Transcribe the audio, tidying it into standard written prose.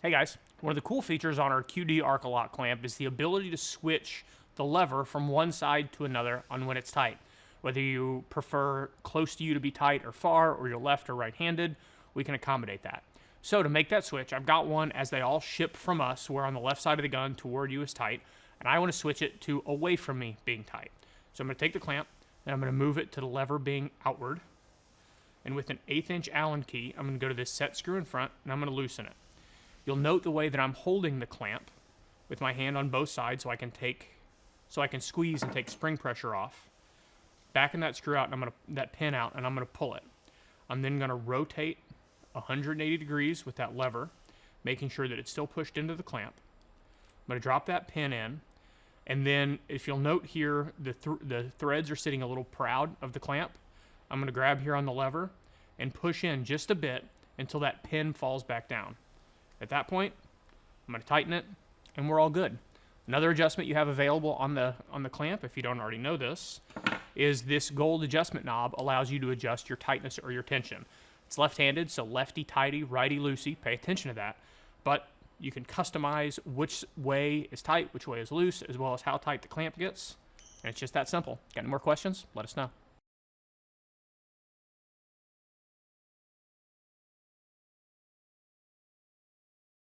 Hey guys, one of the cool features on our QD ARCALOCK clamp is the ability to switch the lever from one side to another on when it's tight. Whether you prefer close to you to be tight or far, or you're left or right-handed, we can accommodate that. So to make that switch, I've got one as they all ship from us, where on the left side of the gun toward you is tight, and I want to switch it to away from me being tight. So I'm going to take the clamp, and I'm going to move it to the lever being outward, and with an 1/8 inch Allen key, I'm going to go to this set screw in front, and I'm going to loosen it. You'll note the way that I'm holding the clamp with my hand on both sides so I can squeeze and take spring pressure off. Backing that screw out, and that pin out, and I'm going to pull it. I'm then going to rotate 180 degrees with that lever, making sure that it's still pushed into the clamp. I'm going to drop that pin in, and then if you'll note here, the threads are sitting a little proud of the clamp. I'm going to grab here on the lever and push in just a bit until that pin falls back down. At that point, I'm going to tighten it, and we're all good. Another adjustment you have available on the clamp, if you don't already know this, is this gold adjustment knob allows you to adjust your tightness or your tension. It's left-handed, so lefty-tighty, righty-loosey. Pay attention to that. But you can customize which way is tight, which way is loose, as well as how tight the clamp gets. And it's just that simple. Got any more questions? Let us know.